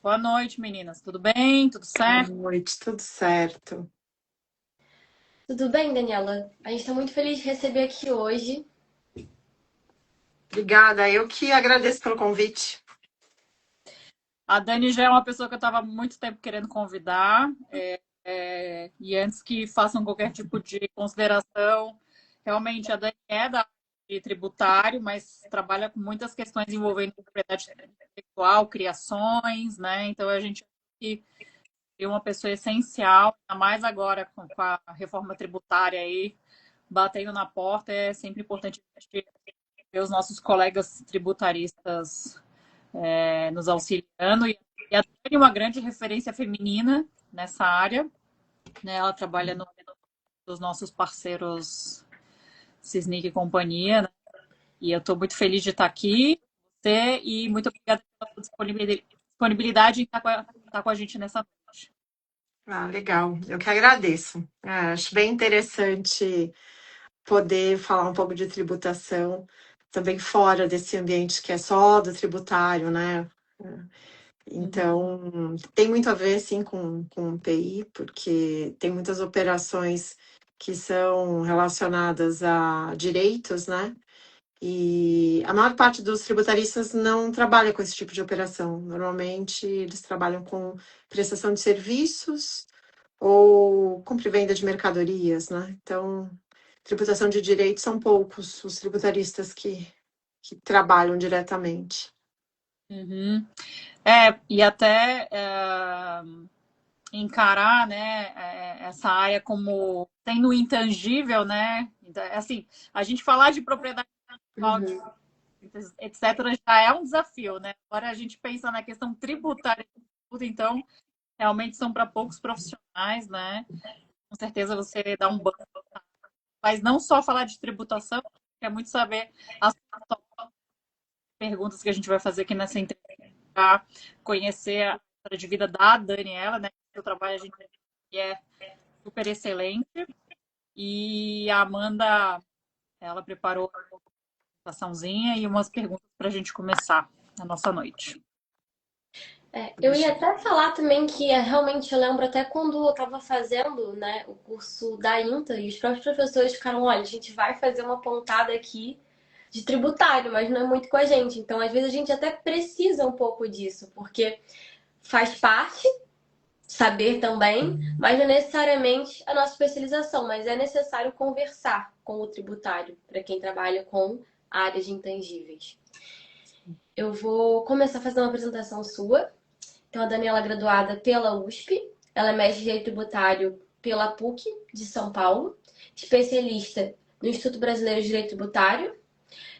Boa noite, meninas. Tudo bem? Tudo Boa certo? noite, tudo certo. Tudo bem, Daniela? A gente está muito feliz de receber aqui hoje. Obrigada, eu que agradeço pelo convite. A Dani já é uma pessoa que eu estava muito tempo querendo convidar. E antes que façam qualquer tipo de consideração, realmente a Dani é da área de tributário, mas trabalha com muitas questões envolvendo propriedade intelectual, criações, né? Então a gente é uma pessoa essencial, ainda mais agora com a reforma tributária aí batendo na porta, é sempre importante a gente ver os nossos colegas tributaristas nos auxiliando. E a Dani é uma grande referência feminina nessa área, né? Ela trabalha nos nossos parceiros Cisnic e companhia, né? E eu estou muito feliz de estar aqui, você, e muito obrigada pela disponibilidade em estar com a gente nessa noite. Ah, legal, eu que agradeço. Acho bem interessante poder falar um pouco de tributação, também fora desse ambiente que é só do tributário, né? Então, tem muito a ver, sim, com o PI, porque tem muitas operações que são relacionadas a direitos, né? E a maior parte dos tributaristas não trabalha com esse tipo de operação. Normalmente, eles trabalham com prestação de serviços ou compra e venda de mercadorias, né? Então, tributação de direitos são poucos os tributaristas que trabalham diretamente. Uhum. E até encarar, né, essa área como tendo intangível, né? Então, assim, a gente falar de propriedade Uhum. intelectual, etc., já é um desafio, né? Agora a gente pensa na questão tributária, então realmente são para poucos profissionais, né? Com certeza você dá um banho, mas não só falar de tributação, quer muito saber as perguntas que a gente vai fazer aqui nessa entrevista, para conhecer a história de vida da Daniela, né? O trabalho a gente é super excelente. E a Amanda, ela preparou uma apresentaçãozinha e umas perguntas para a gente começar a nossa noite. Eu ia até falar também que realmente eu lembro até quando eu estava fazendo, né, o curso da INTA e os próprios professores ficaram, olha, a gente vai fazer uma pontada aqui de tributário, mas não é muito com a gente. Então, às vezes a gente até precisa um pouco disso, porque faz parte saber também, mas não é necessariamente a nossa especialização, mas é necessário conversar com o tributário para quem trabalha com áreas de intangíveis. Eu vou começar a fazer uma apresentação sua. Então, a Daniela é graduada pela USP, ela é mestre em Direito Tributário pela PUC de São Paulo, especialista no Instituto Brasileiro de Direito Tributário.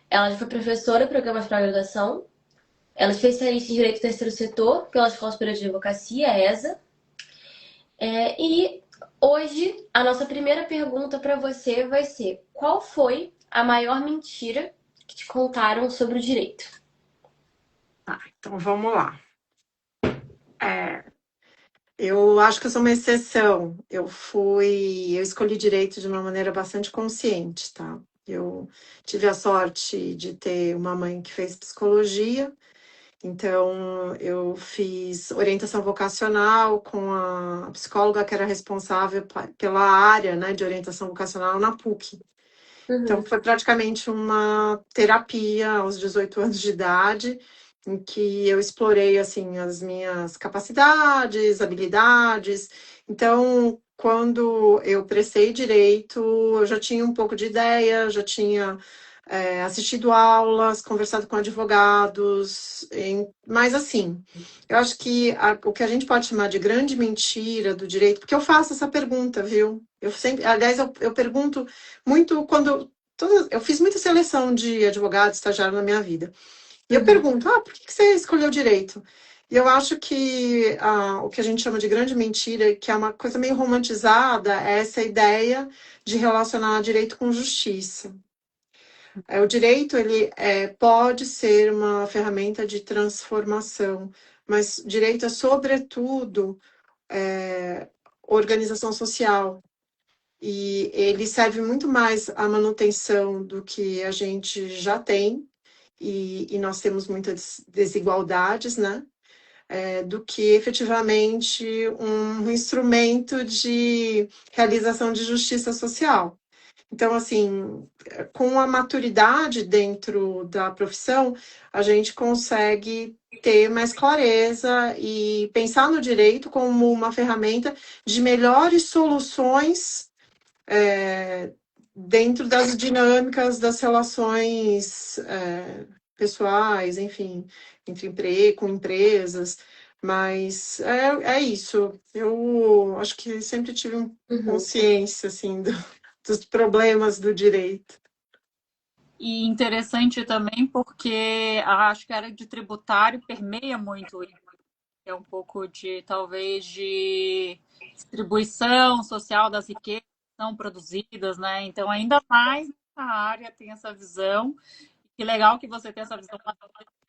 Ela já foi professora em programas para graduação. Ela é especialista em Direito do Terceiro Setor pela Escola Superior de Advocacia, ESA. E hoje, a nossa primeira pergunta para você vai ser: qual foi a maior mentira que te contaram sobre o direito? Então vamos lá. Eu acho que eu sou uma exceção. Eu escolhi direito de uma maneira bastante consciente, tá? Eu tive a sorte de ter uma mãe que fez psicologia, então eu fiz orientação vocacional com a psicóloga que era responsável pela área, né, de orientação vocacional na PUC. Então, Uhum. foi praticamente uma terapia aos 18 anos de idade, em que eu explorei, assim, as minhas capacidades, habilidades. Então, quando eu prestei direito, eu já tinha um pouco de ideia, já tinha assistido aulas, conversado com advogados, mas assim, eu acho que o que a gente pode chamar de grande mentira do direito, porque eu faço essa pergunta, viu? Eu sempre, aliás, eu pergunto muito quando eu fiz muita seleção de advogado, estagiário na minha vida. E eu Uhum. pergunto, por que você escolheu direito? E eu acho que o que a gente chama de grande mentira, que é uma coisa meio romantizada, é essa ideia de relacionar direito com justiça. O direito, ele pode ser uma ferramenta de transformação, mas direito é, sobretudo, organização social. E ele serve muito mais à manutenção do que a gente já tem, e nós temos muitas desigualdades, né? do que efetivamente um instrumento de realização de justiça social. Então, assim, com a maturidade dentro da profissão, a gente consegue ter mais clareza e pensar no direito como uma ferramenta de melhores soluções dentro das dinâmicas das relações pessoais, enfim, com empresas. Mas é isso. Eu acho que sempre tive consciência, assim, dos problemas do direito. E interessante também porque acho que a área de tributário permeia muito isso. É um pouco de, talvez, de distribuição social das riquezas que são produzidas, né? Então, ainda mais a área tem essa visão. Que legal que você tem essa visão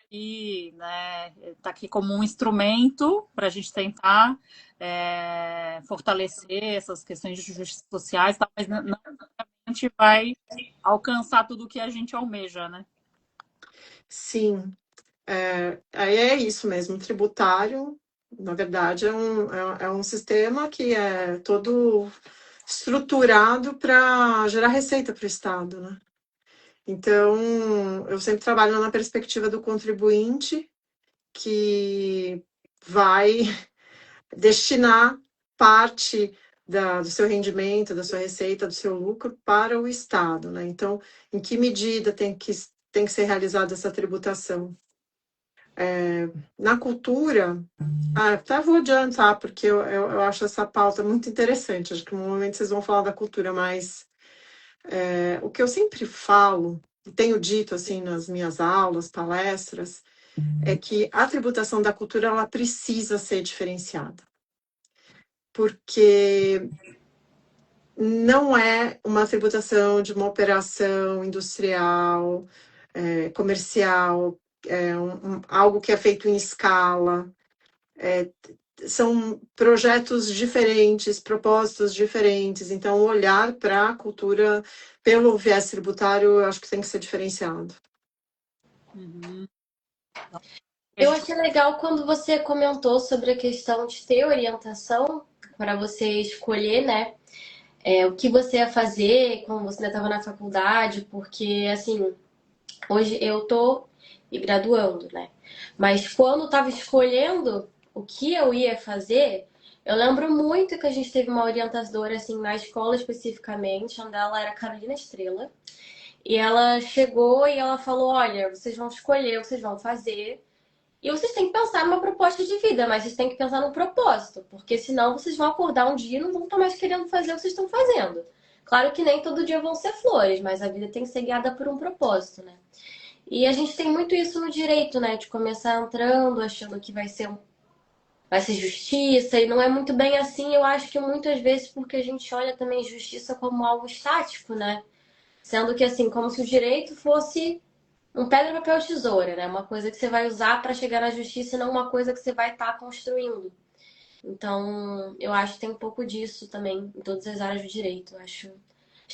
aqui, né? Está aqui como um instrumento para a gente tentar fortalecer essas questões de justiça sociais, tá? Mas não a gente vai alcançar tudo o que a gente almeja, né? Sim, aí é isso mesmo, tributário, na verdade, é um sistema que é todo estruturado para gerar receita para o Estado, né? Então, eu sempre trabalho na perspectiva do contribuinte, que vai destinar parte do seu rendimento, da sua receita, do seu lucro para o Estado, né? Então, em que medida tem que ser realizada essa tributação? Na cultura, até vou adiantar, porque eu acho essa pauta muito interessante. Acho que no momento vocês vão falar da cultura, mas o que eu sempre falo, e tenho dito assim nas minhas aulas, palestras, é que a tributação da cultura ela precisa ser diferenciada. Porque não é uma tributação de uma operação industrial, comercial, algo que é feito em escala. São projetos diferentes, propósitos diferentes. Então, olhar para a cultura pelo viés tributário, eu acho que tem que ser diferenciado. Uhum. Eu achei legal quando você comentou sobre a questão de ter orientação para você escolher, né? O que você ia fazer quando você ainda estava na faculdade, porque, assim, hoje eu tô me graduando, né? Mas quando eu estava escolhendo o que eu ia fazer, eu lembro muito que a gente teve uma orientadora, assim, na escola especificamente, onde ela era Carolina Estrela. E ela chegou e ela falou: olha, vocês vão escolher o que vocês vão fazer. E vocês têm que pensar numa proposta de vida, mas vocês têm que pensar no propósito, porque senão vocês vão acordar um dia e não vão estar mais querendo fazer o que vocês estão fazendo. Claro que nem todo dia vão ser flores, mas a vida tem que ser guiada por um propósito, né? E a gente tem muito isso no direito, né? De começar entrando, achando que vai ser justiça, e não é muito bem assim. Eu acho que muitas vezes porque a gente olha também justiça como algo estático, né? Sendo que assim, como se o direito fosse um pedra, papel, tesoura, né? Uma coisa que você vai usar para chegar na justiça e não uma coisa que você vai estar construindo. Então, eu acho que tem um pouco disso também em todas as áreas do direito. Eu achei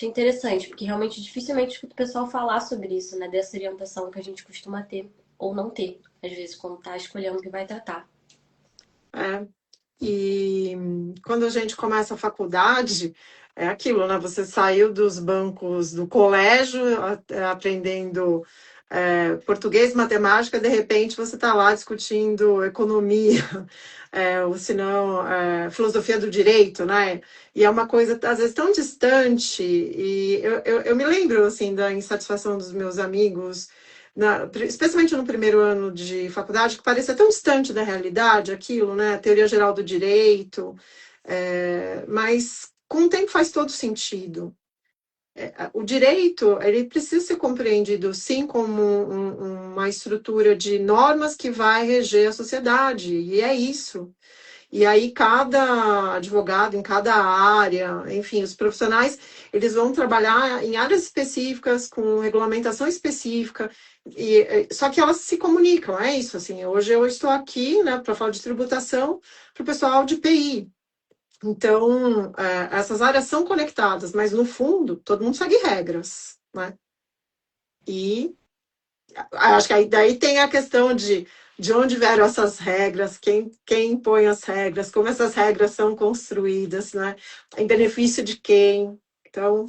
interessante, porque realmente dificilmente escuto o pessoal falar sobre isso, né? Dessa orientação que a gente costuma ter ou não ter, às vezes, quando tá escolhendo o que vai tratar. E quando a gente começa a faculdade, é aquilo, né? Você saiu dos bancos do colégio, aprendendo português, matemática, de repente você está lá discutindo economia, ou se não, filosofia do direito, né? E é uma coisa, às vezes, tão distante. E eu me lembro, assim, da insatisfação dos meus amigos, especialmente no primeiro ano de faculdade, que parecia tão distante da realidade, aquilo, né? A teoria geral do direito, mas com o tempo faz todo sentido. O direito, ele precisa ser compreendido, sim, como uma estrutura de normas que vai reger a sociedade, e é isso. E aí cada advogado em cada área, enfim, os profissionais, eles vão trabalhar em áreas específicas, com regulamentação específica, só que elas se comunicam, é isso, assim, hoje eu estou aqui, né, para falar de tributação para o pessoal de PI. Então, essas áreas são conectadas, mas no fundo, todo mundo segue regras, né? E acho que aí daí tem a questão de de onde vieram essas regras, quem impõe as regras, como essas regras são construídas, né? Em benefício de quem. Então,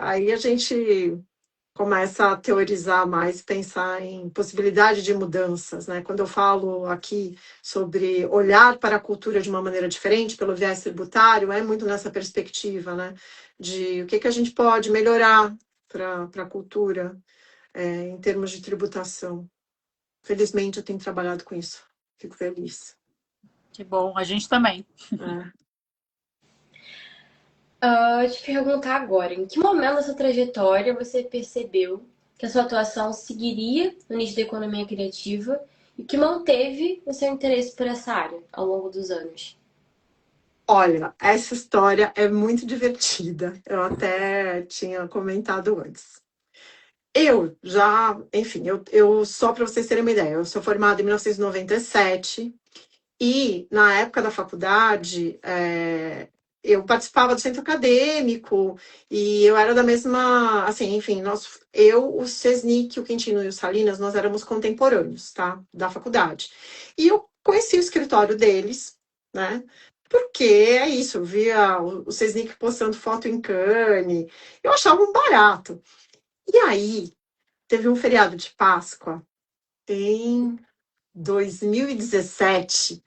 aí a gente começa a teorizar mais, pensar em possibilidade de mudanças, né? Quando eu falo aqui sobre olhar para a cultura de uma maneira diferente, pelo viés tributário, é muito nessa perspectiva, né? De o que a gente pode melhorar para a cultura em termos de tributação. Felizmente, eu tenho trabalhado com isso. Fico feliz. Que bom, a gente também. Te perguntar agora, em que momento da sua trajetória você percebeu que a sua atuação seguiria no nicho da economia criativa e que manteve o seu interesse por essa área ao longo dos anos? Olha, essa história é muito divertida. Eu até tinha comentado antes. Eu já, enfim, eu só para vocês terem uma ideia, eu sou formada em 1997 e na época da faculdade eu participava do centro acadêmico e eu era da mesma, assim, enfim, o Sesnic, o Quintino e o Salinas, nós éramos contemporâneos, tá, da faculdade. E eu conheci o escritório deles, né? Porque é isso, eu via o Sesnic postando foto em Cannes, eu achava um barato. E aí, teve um feriado de Páscoa em 2017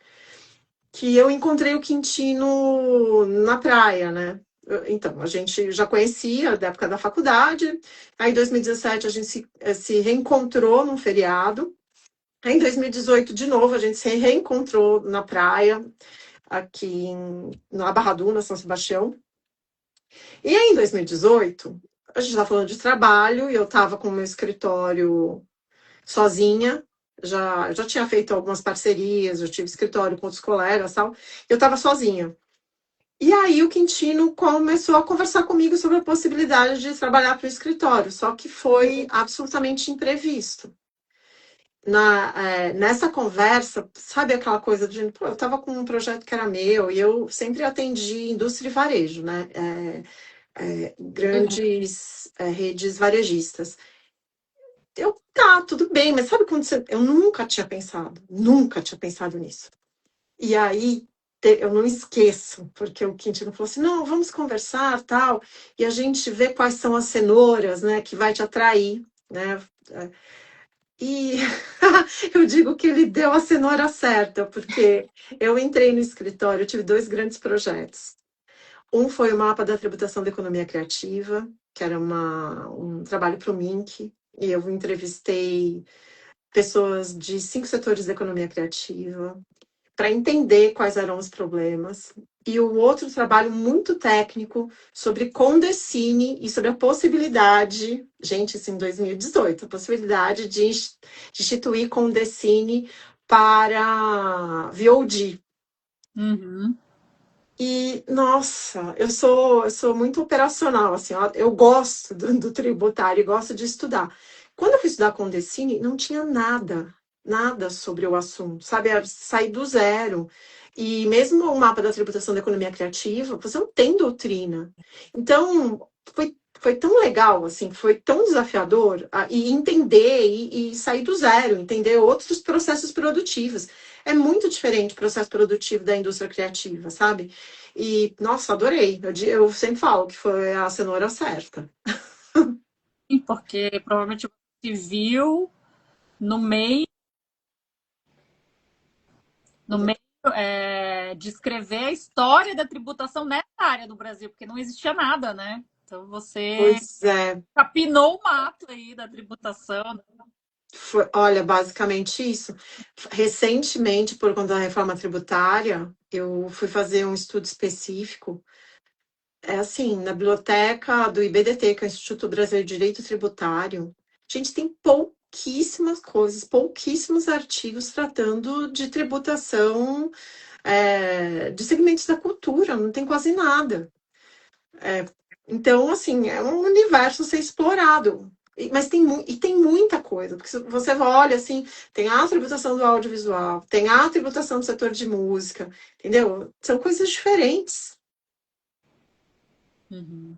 que eu encontrei o Quintino na praia, né? Então, a gente já conhecia da época da faculdade. Aí, em 2017, a gente se reencontrou num feriado. Aí, em 2018, de novo, a gente se reencontrou na praia, aqui na Barra Duna, São Sebastião. E aí, em 2018, a gente estava falando de trabalho e eu estava com o meu escritório sozinha, já tinha feito algumas parcerias, eu tive escritório com outros colegas e tal, eu estava sozinha. E aí o Quintino começou a conversar comigo sobre a possibilidade de trabalhar para o escritório, só que foi absolutamente imprevisto. Nessa conversa, sabe aquela coisa de, pô, eu estava com um projeto que era meu, e eu sempre atendi indústria e varejo, né? Grandes redes varejistas. Tá, tudo bem, mas sabe quando eu nunca tinha pensado nisso. E aí, eu não esqueço, porque o Quintino falou assim, não, vamos conversar, tal, e a gente vê quais são as cenouras, né, que vai te atrair, né, e eu digo que ele deu a cenoura certa, porque eu entrei no escritório, eu tive 2 grandes projetos. Um foi o mapa da tributação da economia criativa, que era um trabalho para o MINC, e eu entrevistei pessoas de 5 setores da economia criativa, para entender quais eram os problemas. E o outro trabalho muito técnico sobre Condecine e sobre a possibilidade, gente, isso em 2018, a possibilidade de instituir Condecine para VOD. Uhum. E, nossa, eu sou muito operacional, assim, ó, eu gosto do tributário, gosto de estudar. Quando eu fui estudar Condecine, não tinha nada sobre o assunto, sabe? Eu saí do zero. E mesmo o mapa da tributação da economia criativa, você não tem doutrina. Então, foi tão legal, assim, foi tão desafiador e entender e sair do zero, entender outros processos produtivos. É muito diferente o processo produtivo da indústria criativa, sabe? E, nossa, adorei. Eu sempre falo que foi a cenoura certa. Porque provavelmente você viu no meio, no meio de escrever a história da tributação nessa área do Brasil, porque não existia nada, né? Então você Pois é. capinou o mato aí da tributação. Olha, basicamente isso. Recentemente, por conta da reforma tributária, eu fui fazer um estudo específico. É assim, na biblioteca do IBDT, que é o Instituto Brasileiro de Direito Tributário, a gente tem pouquíssimas coisas, pouquíssimos artigos tratando de tributação de segmentos da cultura, não tem quase nada. Então, assim, é um universo a ser explorado. Mas tem muita coisa, porque se você olha assim, tem a tributação do audiovisual, tem a tributação do setor de música, entendeu? São coisas diferentes. Uhum.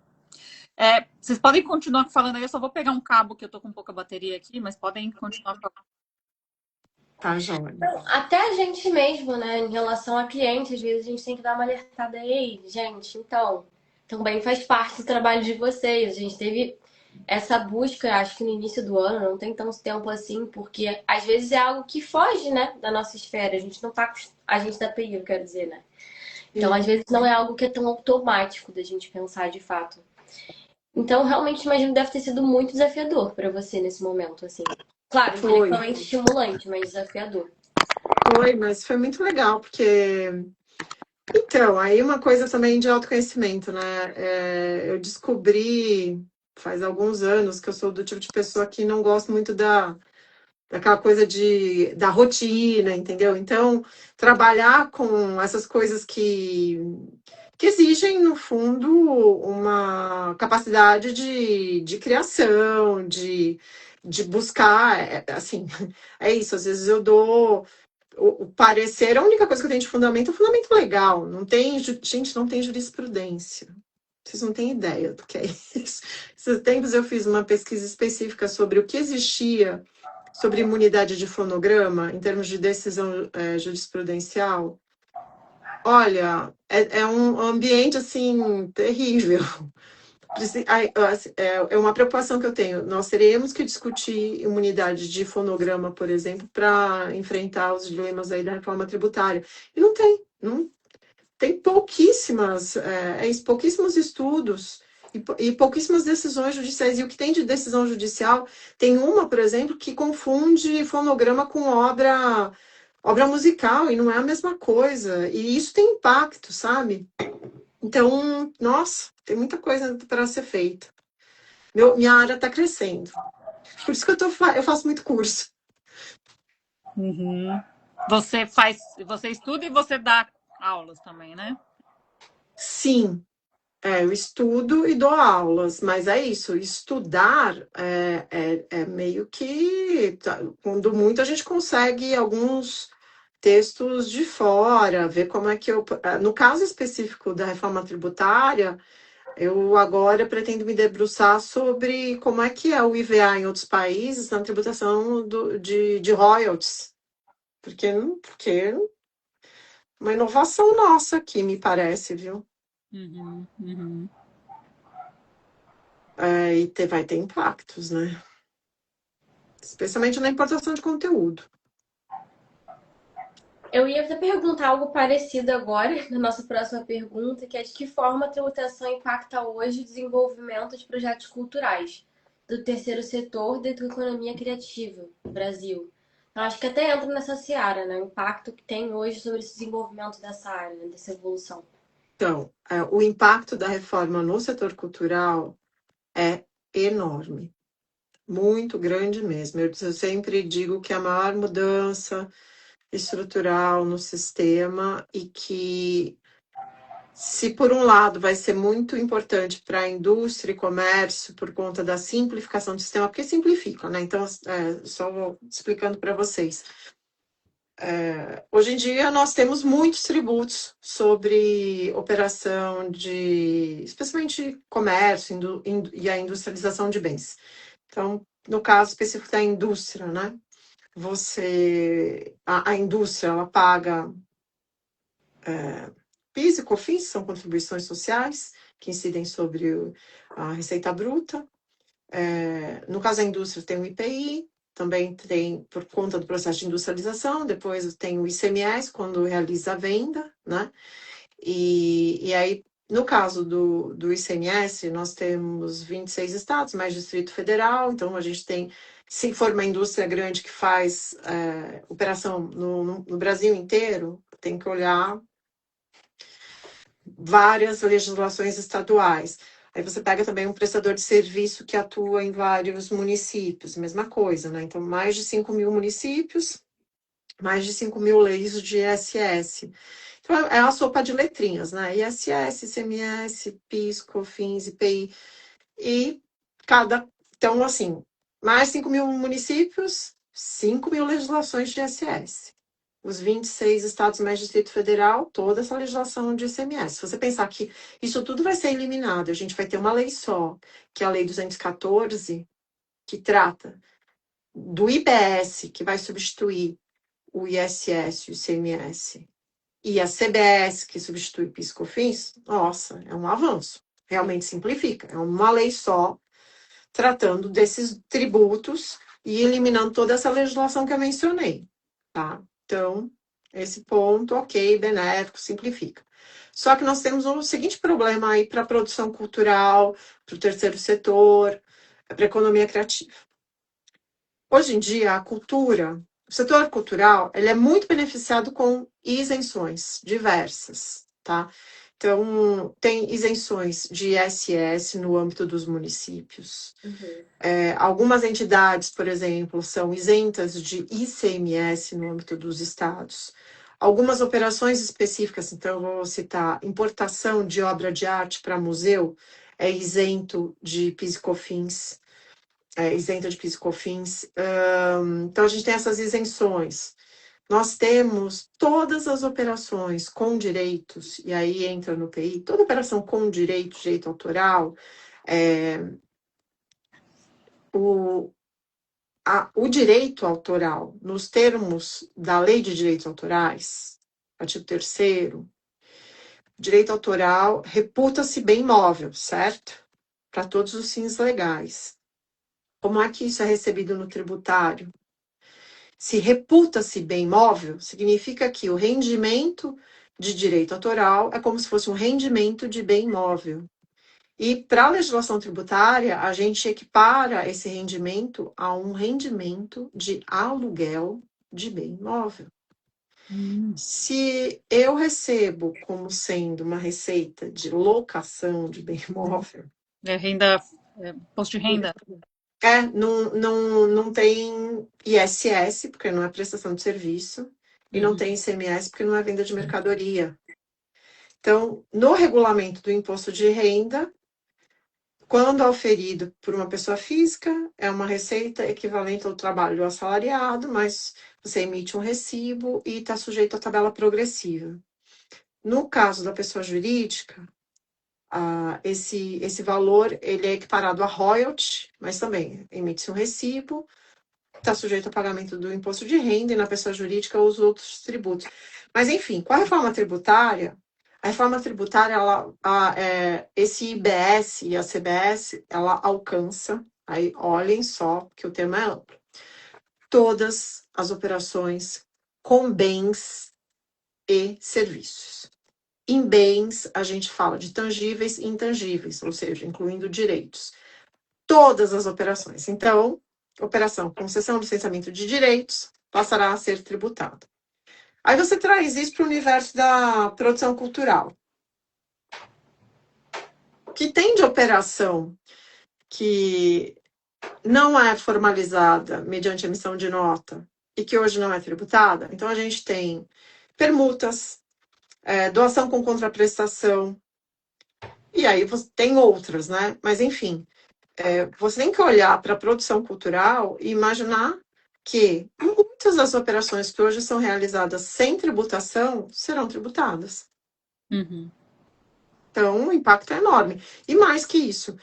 Vocês podem continuar falando aí, eu só vou pegar um cabo que eu tô com pouca bateria aqui, mas podem continuar falando. Tá, joia. Até a gente mesmo, né, em relação a clientes, às vezes a gente tem que dar uma alertada. Ei, gente, então, também faz parte do trabalho de vocês. A gente teve essa busca, acho que no início do ano, não tem tanto tempo assim, porque às vezes é algo que foge, né, da nossa esfera. A gente não tá, a gente da TI, eu quero dizer, né? Então, às vezes não é algo que é tão automático da gente pensar de fato. Então, realmente, imagino que deve ter sido muito desafiador para você nesse momento, assim. Claro, Foi, intelectualmente estimulante, mas desafiador. foi, mas foi muito legal, porque. Então, aí uma coisa também de autoconhecimento, né? Eu descobri faz alguns anos que eu sou do tipo de pessoa que não gosto muito daquela coisa da rotina, entendeu? Então, trabalhar com essas coisas que exigem, no fundo, uma capacidade de criação, de buscar, assim, é isso, às vezes eu dou o parecer, a única coisa que eu tenho de fundamento é um fundamento legal, não tem, gente, não tem jurisprudência. Vocês não têm ideia do que é isso. Esses tempos eu fiz uma pesquisa específica sobre o que existia sobre imunidade de fonograma, em termos de decisão jurisprudencial. Olha, é um ambiente, assim, terrível. É uma preocupação que eu tenho. Nós teremos que discutir imunidade de fonograma, por exemplo, para enfrentar os dilemas aí da reforma tributária. E não tem pouquíssimos estudos e pouquíssimas decisões judiciais. E o que tem de decisão judicial, tem uma, por exemplo, que confunde fonograma com obra musical, e não é a mesma coisa. E isso tem impacto, sabe? Então, nossa, tem muita coisa para ser feita. Minha área está crescendo. Por isso que eu faço muito curso. Uhum. Você estuda e você dá aulas também, né? Sim, eu estudo e dou aulas, mas é isso, estudar é meio que, quando muito a gente consegue alguns textos de fora, ver como é que no caso específico da reforma tributária, eu agora pretendo me debruçar sobre como é que é o IVA em outros países na tributação de royalties, porque uma inovação nossa aqui, me parece, viu? Uhum, uhum. Vai ter impactos, né? Especialmente na importação de conteúdo. Eu ia até perguntar algo parecido agora, na nossa próxima pergunta, que é de que forma a tributação impacta hoje o desenvolvimento de projetos culturais do terceiro setor dentro da economia criativa no Brasil. Eu acho que até entra nessa seara, né? O impacto que tem hoje sobre esse desenvolvimento dessa área, né? Dessa evolução. Então, o impacto da reforma no setor cultural é enorme, muito grande mesmo. Eu sempre digo que é a maior mudança estrutural no sistema e que, se por um lado vai ser muito importante para a indústria e comércio por conta da simplificação do sistema, porque simplifica, né? Então, só explicando para vocês. Hoje em dia nós temos muitos tributos sobre operação especialmente comércio e a industrialização de bens. Então, no caso específico da indústria, né? A indústria, ela paga PIS e COFINS, são contribuições sociais que incidem sobre a receita bruta. No caso da indústria, tem o IPI, também tem por conta do processo de industrialização, depois tem o ICMS, quando realiza a venda, né? E aí, no caso do ICMS, nós temos 26 estados, mais Distrito Federal, então a gente tem, se for uma indústria grande que faz operação no Brasil inteiro, tem que olhar várias legislações estaduais. Aí você pega também um prestador de serviço que atua em vários municípios, mesma coisa, né? Então, mais de 5 mil municípios, mais de 5 mil leis de ISS. Então, é a sopa de letrinhas, né? ISS, ICMS, PIS, COFINS, IPI. Então, assim, mais 5 mil municípios, 5 mil legislações de ISS. Os 26 estados mais Distrito Federal, toda essa legislação de ICMS. Se você pensar que isso tudo vai ser eliminado, a gente vai ter uma lei só, que é a Lei 214, que trata do IBS, que vai substituir o ISS, o ICMS, e a CBS, que substitui o PIS e COFINS, nossa, é um avanço. Realmente simplifica. É uma lei só, tratando desses tributos e eliminando toda essa legislação que eu mencionei, tá? Então, esse ponto, ok, benéfico, simplifica. Só que nós temos um seguinte problema aí para a produção cultural, para o terceiro setor, para a economia criativa. Hoje em dia, a cultura, o setor cultural, ele é muito beneficiado com isenções diversas, tá? Então, tem isenções de ISS no âmbito dos municípios. Algumas entidades, por exemplo, são isentas de ICMS no âmbito dos estados. Algumas operações específicas, então eu vou citar, importação de obra de arte para museu é isento de PIS e COFINS. Então, a gente tem essas isenções. Nós temos todas as operações com direitos, e aí entra no PI, toda operação com direito autoral, o direito autoral, nos termos da Lei de Direitos Autorais, artigo 3º, direito autoral reputa-se bem móvel, certo? Para todos os fins legais. Como é que isso é recebido no tributário? Se reputa-se bem móvel, significa que o rendimento de direito autoral é como se fosse um rendimento de bem móvel. E para a legislação tributária, a gente equipara esse rendimento a um rendimento de aluguel de bem imóvel. Se eu recebo como sendo uma receita de locação de bem imóvel... Imposto de renda. Não tem ISS, porque não é prestação de serviço, e não tem ICMS, porque não é venda de mercadoria. Então, no regulamento do imposto de renda, quando auferido por uma pessoa física, é uma receita equivalente ao trabalho assalariado, mas você emite um recibo e está sujeito à tabela progressiva. No caso da pessoa jurídica, esse valor ele é equiparado a royalty, mas também emite-se um recibo, está sujeito ao pagamento do imposto de renda e na pessoa jurídica os outros tributos. Mas, enfim, com a reforma tributária, esse IBS e a CBS, ela alcança, aí olhem só que o tema é amplo, todas as operações com bens e serviços. Em bens, a gente fala de tangíveis e intangíveis, ou seja, incluindo direitos. Todas as operações. Então, operação concessão, licenciamento de direitos passará a ser tributada. Aí você traz isso para o universo da produção cultural. O que tem de operação que não é formalizada mediante emissão de nota e que hoje não é tributada? Então, a gente tem permutas, doação com contraprestação, e aí você tem outras, né? Mas, enfim, você tem que olhar para a produção cultural e imaginar que muitas das operações que hoje são realizadas sem tributação serão tributadas. Então, o impacto é enorme. E mais que isso,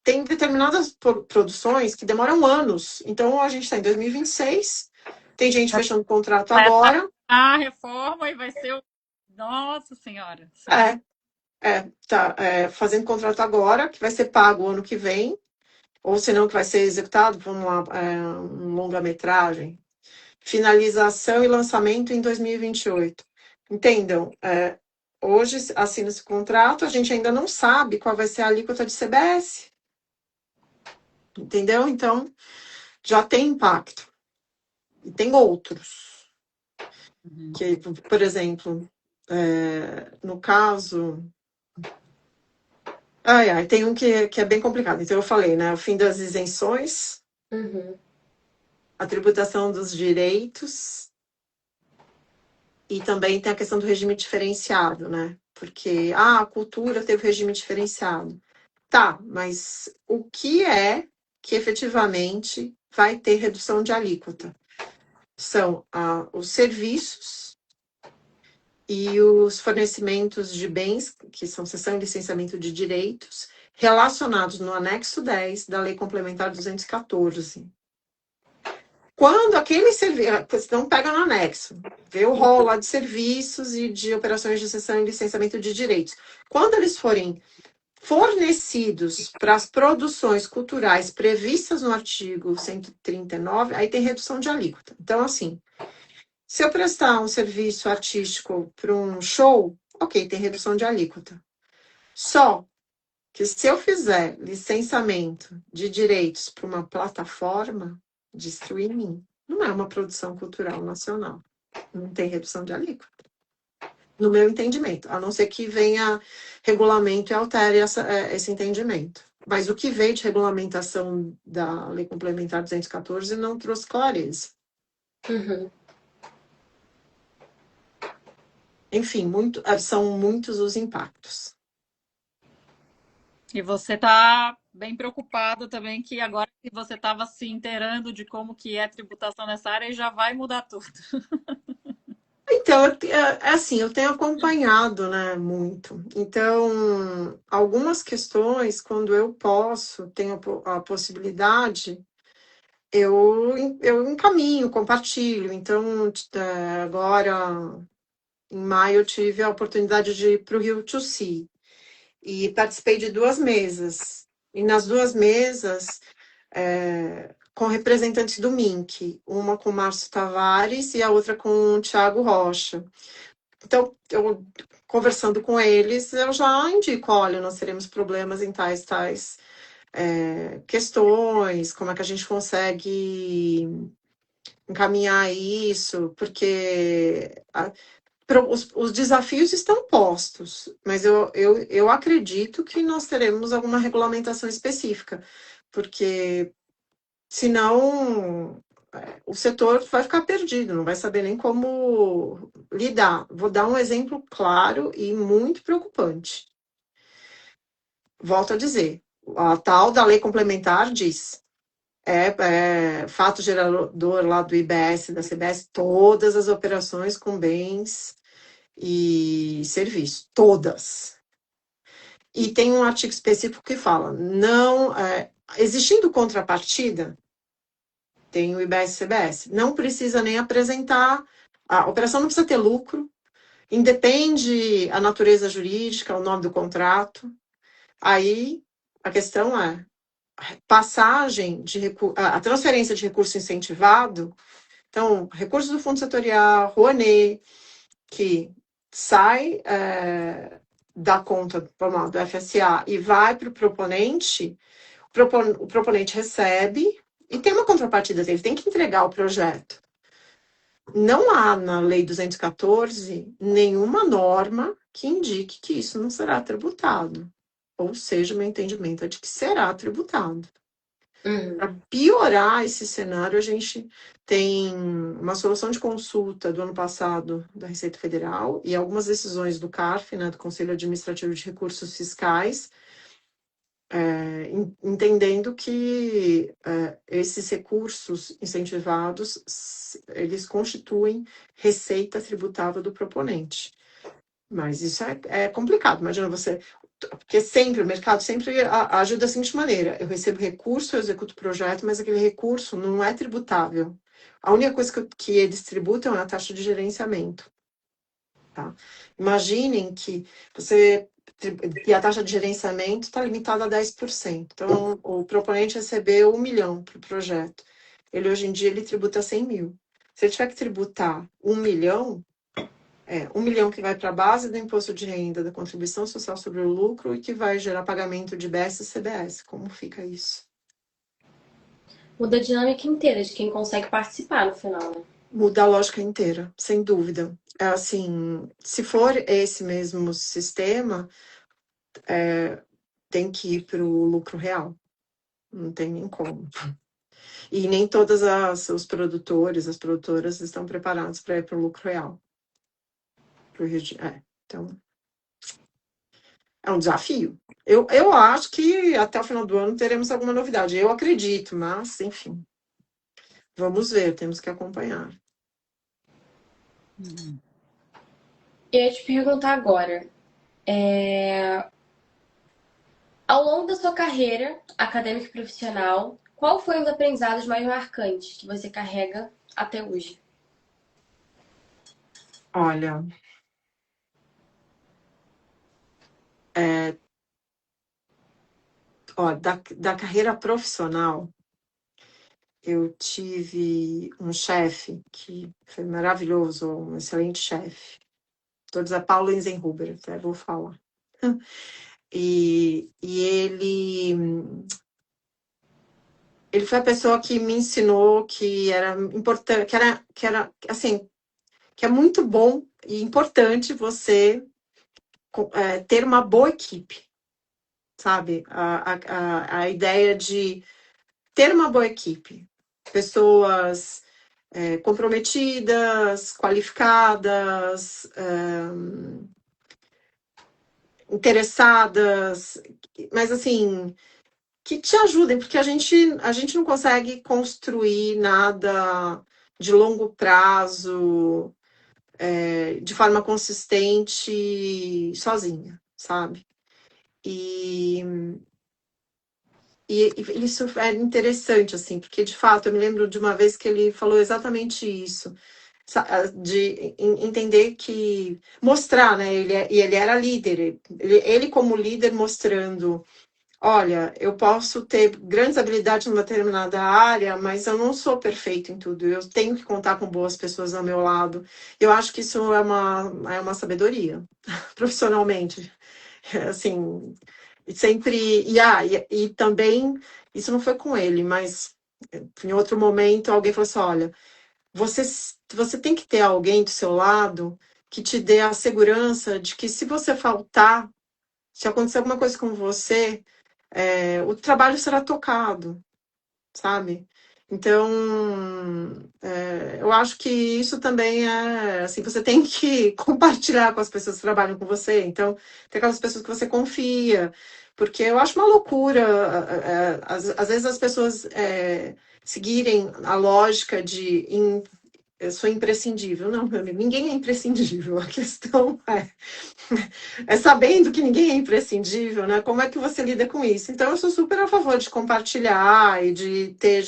tem determinadas produções que demoram anos. Então, a gente está em 2026, tem gente fechando contrato agora. A reforma e vai ser Nossa Senhora. Fazendo contrato agora, que vai ser pago o ano que vem, ou senão que vai ser executado, vamos lá, um longa-metragem. Finalização e lançamento em 2028. Entendam, hoje assina esse contrato, a gente ainda não sabe qual vai ser a alíquota de CBS. Entendeu? Então, já tem impacto. E tem outros. Que, por exemplo, no caso... tem um que é bem complicado. Então, eu falei, né? O fim das isenções, a tributação dos direitos, e também tem a questão do regime diferenciado, né? Porque, a cultura teve regime diferenciado. Tá, mas o que é que efetivamente vai ter redução de alíquota? São os serviços e os fornecimentos de bens, que são cessão e licenciamento de direitos, relacionados no anexo 10 da Lei Complementar 214. Quando aquele serviço, então pega no anexo, vê o rol lá de serviços e de operações de cessão e licenciamento de direitos. Quando eles forem fornecidos para as produções culturais previstas no artigo 139, aí tem redução de alíquota. Então, assim, se eu prestar um serviço artístico para um show, ok, tem redução de alíquota. Só que se eu fizer licenciamento de direitos para uma plataforma de streaming, não é uma produção cultural nacional. Não tem redução de alíquota. No meu entendimento, a não ser que venha regulamento e altere esse entendimento. Mas o que veio de regulamentação da Lei Complementar 214 não trouxe clareza. Uhum. Enfim, são muitos os impactos. E você está bem preocupado também que agora que você estava se inteirando de como que é a tributação nessa área, já vai mudar tudo. Então, assim, eu tenho acompanhado, né, muito. Então, algumas questões, quando eu posso, tenho a possibilidade, eu encaminho, compartilho. Então, agora, em maio, eu tive a oportunidade de ir para o Rio to See e participei de 2 mesas. E nas 2 mesas, com representantes do MINC, uma com o Márcio Tavares e a outra com o Thiago Rocha. Então, eu conversando com eles, eu já indico, olha, nós teremos problemas em tais questões, como é que a gente consegue encaminhar isso, porque os desafios estão postos, mas eu acredito que nós teremos alguma regulamentação específica, porque senão o setor vai ficar perdido, não vai saber nem como lidar. Vou dar um exemplo claro e muito preocupante. Volto a dizer, a tal da lei complementar diz, fato gerador lá do IBS, da CBS, todas as operações com bens e serviços, todas. E tem um artigo específico que fala, não, existindo contrapartida, tem o IBS e CBS. Não precisa nem apresentar, a operação não precisa ter lucro, independe a natureza jurídica, o nome do contrato. Aí a questão é passagem a transferência de recurso incentivado. Então, recursos do Fundo Setorial, Rouanet, que sai da conta do FSA e vai para o proponente recebe e tem uma contrapartida, ele tem que entregar o projeto. Não há na Lei 214 nenhuma norma que indique que isso não será tributado. Ou seja, o meu entendimento é de que será tributado. Para piorar esse cenário, a gente tem uma solução de consulta do ano passado da Receita Federal e algumas decisões do CARF, né, do Conselho Administrativo de Recursos Fiscais, entendendo que esses recursos incentivados, eles constituem receita tributável do proponente. Mas isso é complicado. Imagina você... Porque sempre, o mercado sempre ajuda da seguinte maneira. Eu recebo recurso, eu executo o projeto, mas aquele recurso não é tributável. A única coisa que eles tributam é a taxa de gerenciamento. Tá? Imaginem que a taxa de gerenciamento está limitada a 10%. Então, o proponente recebeu 1 milhão para o projeto. Ele, hoje em dia, ele tributa 100 mil. Se ele tiver que tributar 1 milhão, 1 milhão que vai para a base do imposto de renda da contribuição social sobre o lucro e que vai gerar pagamento de BS e CBS. Como fica isso? Muda a dinâmica inteira de quem consegue participar no final, né? Muda a lógica inteira, sem dúvida. Assim, se for esse mesmo sistema, tem que ir para o lucro real. Não tem nem como. E nem todos os produtores, as produtoras estão preparados para ir para o lucro real. Então, é um desafio. Eu acho que até o final do ano teremos alguma novidade. Eu acredito, mas, enfim. Vamos ver, temos que acompanhar. Eu ia te perguntar agora. Ao longo da sua carreira acadêmica e profissional, Qual foi um dos aprendizados mais marcantes que você carrega até hoje? Olha, ó, da carreira profissional, eu tive um chefe que foi maravilhoso, um excelente chefe. Todos a Paulo Enzenhuber, até vou falar. E ele foi a pessoa que me ensinou que era importante, que era assim, que é muito bom e importante você ter uma boa equipe, sabe? A ideia de ter uma boa equipe, pessoas comprometidas, qualificadas, interessadas, mas assim, que te ajudem, porque a gente não consegue construir nada de longo prazo, de forma consistente, sozinha, sabe? E, e isso é interessante, assim, porque de fato eu me lembro de uma vez que ele falou exatamente isso, de entender que mostrar, né? E ele era líder, ele como líder mostrando. Olha, eu posso ter grandes habilidades numa determinada área, mas eu não sou perfeito em tudo. Eu tenho que contar com boas pessoas ao meu lado. Eu acho que isso é uma sabedoria, profissionalmente. Assim, sempre. E também, isso não foi com ele, mas em outro momento alguém falou assim: olha, você, você tem que ter alguém do seu lado que te dê a segurança de que se você faltar, se acontecer alguma coisa com você, o trabalho será tocado, sabe? Então, eu acho que isso também assim, você tem que compartilhar com as pessoas que trabalham com você. Então, tem aquelas pessoas que você confia, porque eu acho uma loucura, às vezes as pessoas seguirem a lógica de eu sou imprescindível. Não, meu amigo, ninguém é imprescindível. A questão sabendo que ninguém é imprescindível, né? Como é que você lida com isso? Então, eu sou super a favor de compartilhar e de ter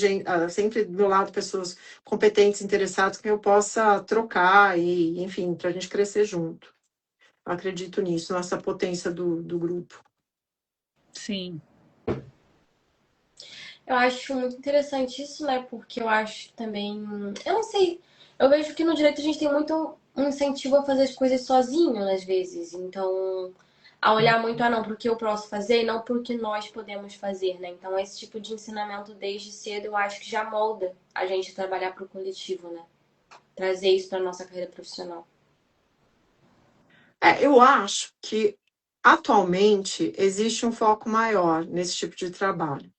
sempre do meu lado pessoas competentes, interessadas, que eu possa trocar e, enfim, para a gente crescer junto. Eu acredito nisso, nessa potência do grupo. Sim. Eu acho muito interessante isso, né? Porque eu acho também. Eu não sei. Eu vejo que no direito a gente tem muito um incentivo a fazer as coisas sozinho, às vezes. Então, a olhar muito, não, porque eu posso fazer e não porque nós podemos fazer, né? Então, esse tipo de ensinamento desde cedo eu acho que já molda a gente trabalhar para o coletivo, né? Trazer isso para nossa carreira profissional. Eu acho que atualmente existe um foco maior nesse tipo de trabalho.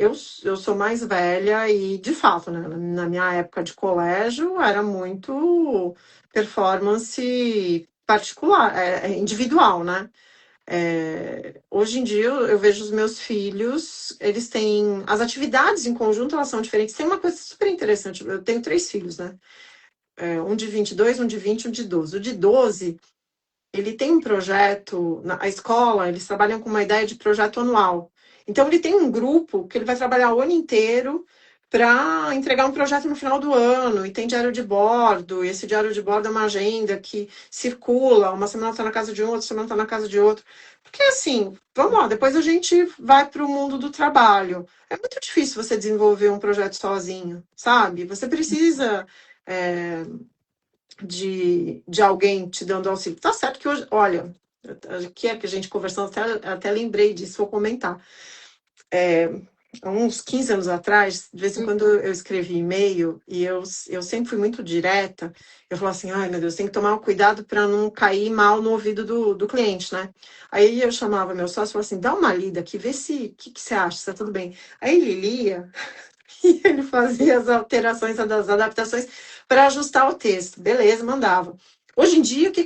Eu sou mais velha e, de fato, né, na minha época de colégio, era muito performance particular, individual, né? Hoje em dia, eu vejo os meus filhos, eles têm. As atividades em conjunto, elas são diferentes. Tem uma coisa super interessante. Eu tenho 3 filhos, né? Um de 22, um de 20 e um de 12. O de 12 ele tem um projeto, na escola, eles trabalham com uma ideia de projeto anual. Então, ele tem um grupo que ele vai trabalhar o ano inteiro para entregar um projeto no final do ano, e tem diário de bordo, e esse diário de bordo é uma agenda que circula, uma semana está na casa de um, outra semana está na casa de outro. Porque assim, vamos lá, depois a gente vai para o mundo do trabalho. É muito difícil você desenvolver um projeto sozinho, sabe? Você precisa de alguém te dando auxílio. Tá certo que hoje, olha, aqui é que a gente conversando, até lembrei disso, vou comentar. Há uns 15 anos atrás, de vez em quando eu escrevi e-mail e eu sempre fui muito direta. Eu falava assim: ai meu Deus, tem que tomar um cuidado para não cair mal no ouvido do cliente, né? Aí eu chamava meu sócio e falava assim: dá uma lida aqui, vê se o que você acha, se tá tudo bem. Aí ele lia e ele fazia as alterações, as adaptações para ajustar o texto. Beleza, mandava. Hoje em dia, o que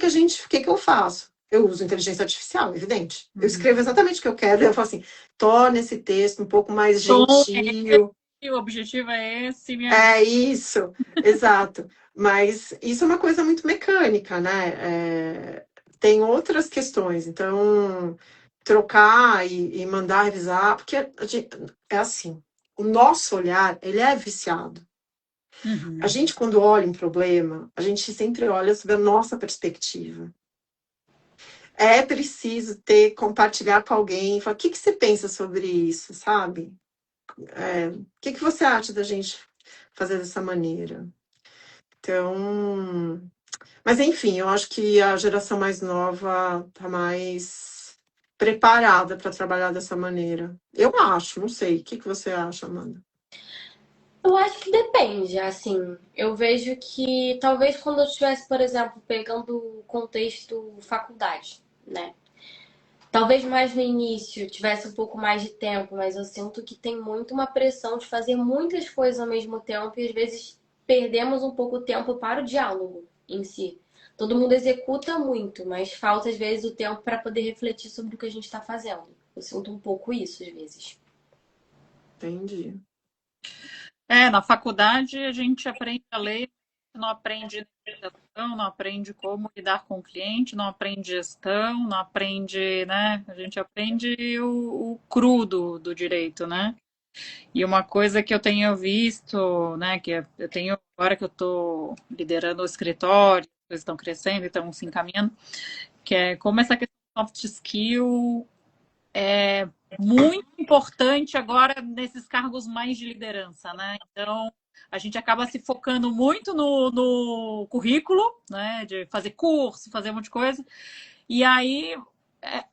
eu faço? Eu uso inteligência artificial, evidente. Eu escrevo exatamente o que eu quero. Eu falo assim: torna esse texto um pouco mais gentil. O objetivo é esse, minha vida. É isso, exato. Mas isso é uma coisa muito mecânica, né? Tem outras questões. Então, trocar e mandar revisar, porque é assim. o nosso olhar, ele é viciado. A gente, quando olha um problema, a gente sempre olha sob a nossa perspectiva. É preciso compartilhar com alguém, falar, o que você pensa sobre isso, sabe? O que você acha da gente fazer dessa maneira? Então, mas enfim, eu acho que a geração mais nova tá mais preparada para trabalhar dessa maneira. Eu acho, não sei. O que você acha, Amanda? Eu acho que depende, assim. Eu vejo que talvez quando eu estivesse, por exemplo, pegando o contexto faculdade, né? Talvez mais no início tivesse um pouco mais de tempo, mas eu sinto que tem muito uma pressão de fazer muitas coisas ao mesmo tempo e às vezes perdemos um pouco o tempo para o diálogo em si. Todo mundo executa muito, mas falta às vezes o tempo para poder refletir sobre o que a gente está fazendo. Eu sinto um pouco isso às vezes. Entendi. Na faculdade a gente aprende a ler, não aprende negociação, não aprende como lidar com o cliente, não aprende gestão, não aprende, né? A gente aprende o cru do direito, né? E uma coisa que eu tenho visto, né, eu tenho, agora que eu estou liderando o escritório, as coisas estão crescendo e estão se encaminhando, que é como essa questão de soft skill é muito importante agora nesses cargos mais de liderança, né? Então, a gente acaba se focando muito no currículo, né? De fazer curso, fazer um monte de coisa. E aí,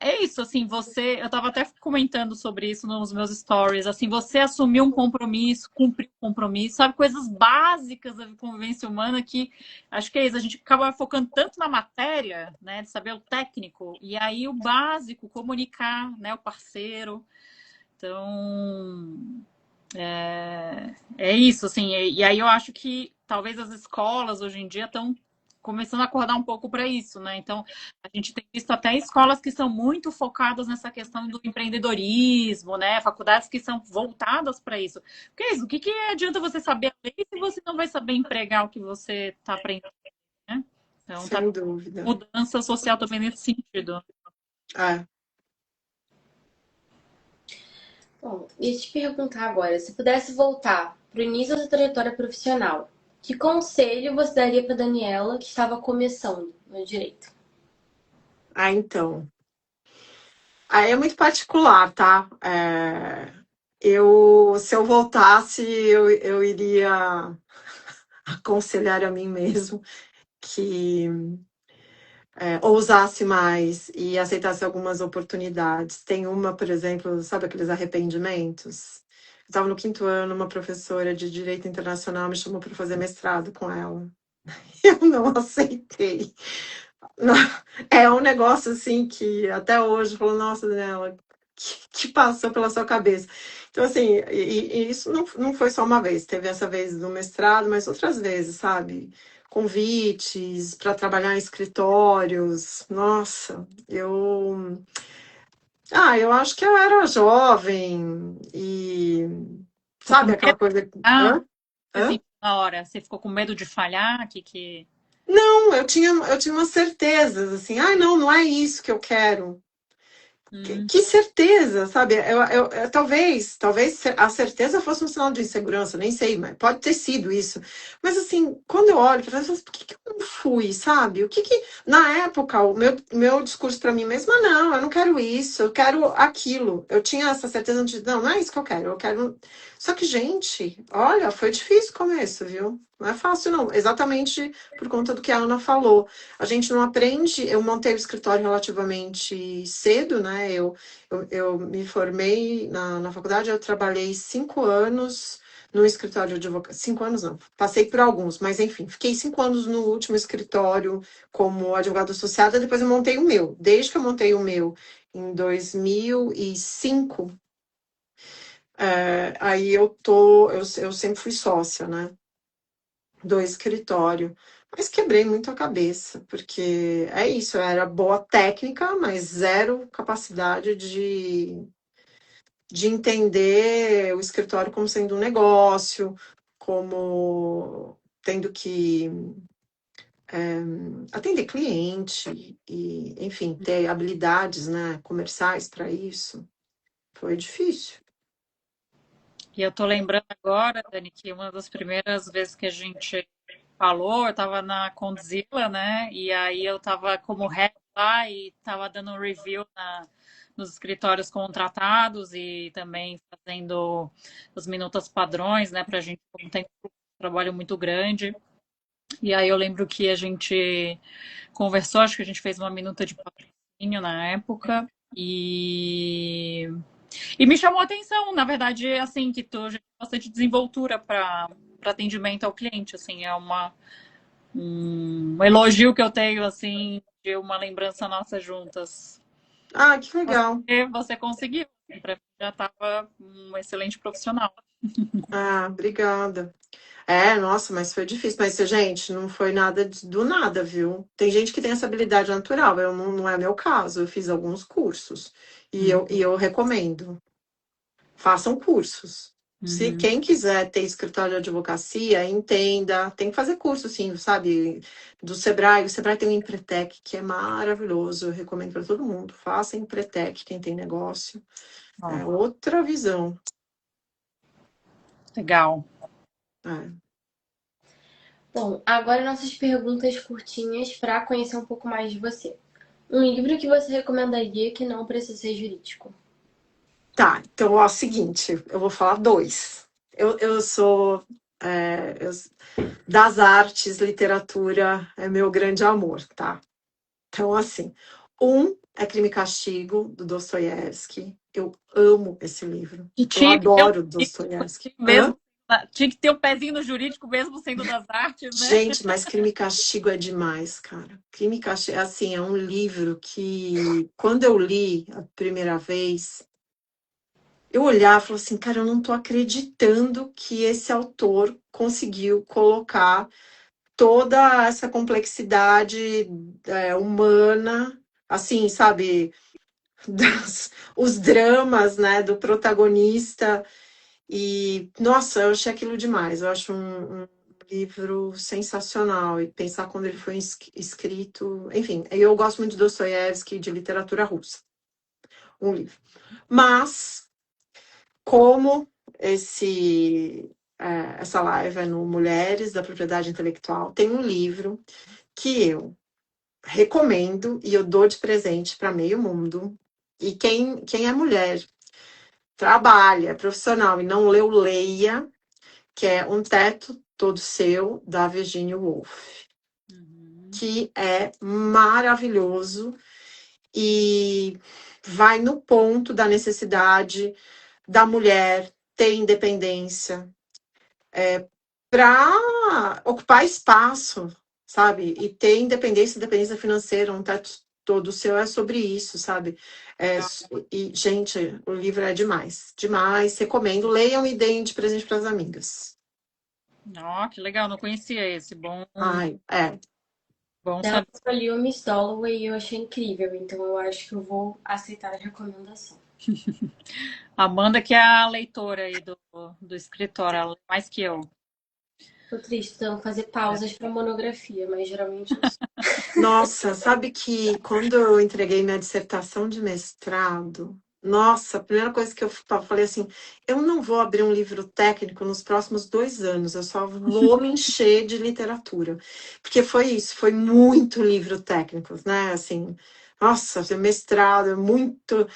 é isso, assim, eu estava até comentando sobre isso nos meus stories, assim, você assumir um compromisso, cumprir um compromisso, sabe, coisas básicas da convivência humana que, acho que é isso, a gente acaba focando tanto na matéria, né, de saber o técnico, e aí o básico, comunicar, né, o parceiro, então, é isso, assim, e aí eu acho que talvez as escolas hoje em dia estão começando a acordar um pouco para isso, né? Então, a gente tem visto até escolas que são muito focadas nessa questão do empreendedorismo, né? Faculdades que são voltadas para isso. Porque é isso, o que adianta você saber a lei se você não vai saber empregar o que você está aprendendo, né? Então, tá Sem dúvida. mudança social também nesse sentido. É. Bom, e te perguntar agora, se pudesse voltar para o início da sua trajetória profissional, que conselho você daria para Daniela que estava começando no direito? Então. Aí é muito particular, tá? Se eu voltasse, eu iria aconselhar a mim mesmo que ousasse mais e aceitasse algumas oportunidades. Tem uma, por exemplo, sabe aqueles arrependimentos? Eu estava no 5º ano, uma professora de Direito Internacional me chamou para fazer mestrado com ela. Eu não aceitei. É um negócio assim que até hoje falou, nossa, Daniela, que passou pela sua cabeça? Então, assim, e isso não foi só uma vez, teve essa vez do mestrado, mas outras vezes, sabe? Convites para trabalhar em escritórios. Nossa, eu acho que eu era jovem e Ficou com sabe aquela medo? coisa. Ah, Hã? você Hã? sentiu na hora? Você ficou com medo de falhar? Não, eu tinha umas certezas, assim, não é isso que eu quero. Que certeza, sabe? Talvez a certeza fosse um sinal de insegurança, nem sei, mas pode ter sido isso. Mas assim, quando eu olho, eu falo, por que eu não fui, sabe? Na época, o meu discurso para mim mesma, não, eu não quero isso, eu quero aquilo. Eu tinha essa certeza de, não é isso que eu quero, eu quero. Só que, gente, olha, foi difícil o começo, viu? Não é fácil, não. Exatamente por conta do que a Ana falou. A gente não aprende. Eu montei o escritório relativamente cedo, né? Eu me formei na faculdade, eu trabalhei 5 anos no escritório de advocacia. 5 anos não, passei por alguns, mas enfim, fiquei 5 anos no último escritório como advogada associada, depois eu montei o meu. Desde que eu montei o meu em 2005, aí eu sempre fui sócia, né? Do escritório. Mas quebrei muito a cabeça, porque é isso, eu era boa técnica, mas zero capacidade de entender o escritório como sendo um negócio, como tendo que atender cliente e, enfim, ter habilidades, né, comerciais para isso. Foi difícil. E eu tô lembrando agora, Dani, que uma das primeiras vezes que a gente falou, eu tava na Condzilla, né? E aí eu tava como rep lá e tava dando um review nos escritórios contratados e também fazendo as minutas padrões, né? Pra gente, como tem um trabalho muito grande. E aí eu lembro que a gente conversou, acho que a gente fez uma minuta de patrocínio na época. E me chamou a atenção, na verdade, assim, que tu já tem bastante desenvoltura para atendimento ao cliente, assim, é um elogio que eu tenho, assim, de uma lembrança nossa juntas. Ah, que legal. Você conseguiu, assim, para mim já estava um excelente profissional. Ah, obrigada. É, nossa, mas foi difícil. Mas, gente, não foi nada do nada, viu? Tem gente que tem essa habilidade natural, eu não é meu caso. Eu fiz alguns cursos e eu recomendo. Façam cursos. Se Uhum. quem quiser ter escritório de advocacia, entenda, tem que fazer curso, sim, sabe? Do Sebrae. O Sebrae tem um Empretec que é maravilhoso. Eu recomendo para todo mundo. Faça Empretec, quem tem negócio. É Ó, outra visão. legal. É. Bom, agora nossas perguntas curtinhas para conhecer um pouco mais de você. Um livro que você recomendaria que não precisa ser jurídico? Tá, então, ó, seguinte, eu vou falar dois. Eu sou das artes, literatura é meu grande amor, tá? Então, assim, um é Crime e Castigo, do Dostoiévski. Eu amo esse livro. E Eu tinha que ter adoro Dostoiévski. Hã? mesmo, tinha que ter um pezinho no jurídico, mesmo sendo das artes, né? Gente, mas Crime e Castigo é demais, cara. Crime e Castigo, assim, é um livro que, quando eu li a primeira vez, eu olhava e falava assim, cara, eu não tô acreditando que esse autor conseguiu colocar toda essa complexidade humana, assim, sabe, os dramas, né, do protagonista. E, nossa, eu achei aquilo demais. Eu acho um livro sensacional. E pensar quando ele foi escrito. Enfim, eu gosto muito de Dostoiévski, de literatura russa. Um livro. Mas, como essa live é no Mulheres da Propriedade Intelectual, tem um livro que eu recomendo e eu dou de presente para meio mundo. E quem é mulher, trabalha, é profissional e não leu, leia, que é Um Teto Todo Seu, da Virginia Woolf, que é maravilhoso e vai no ponto da necessidade da mulher ter independência para ocupar espaço, sabe? E ter independência financeira, um teto todo seu é sobre isso, sabe? E, gente, o livro é demais, demais, recomendo, leiam e deem de presente para as amigas. Ó, que legal, não conhecia esse. Ai, Bom Dela saber. eu li o Miss Dalloway e eu achei incrível, então eu acho que eu vou aceitar a recomendação. Amanda, que é a leitora aí do escritório, ela lê mais que eu. Tô triste, então fazer pausas para monografia, mas geralmente eu sou. nossa, sabe que quando eu entreguei minha dissertação de mestrado, nossa, a primeira coisa que eu falei assim, eu não vou abrir um livro técnico nos próximos 2 anos, eu só vou me encher de literatura. Porque foi isso, foi muito livro técnico, né? Assim, nossa, mestrado, muito.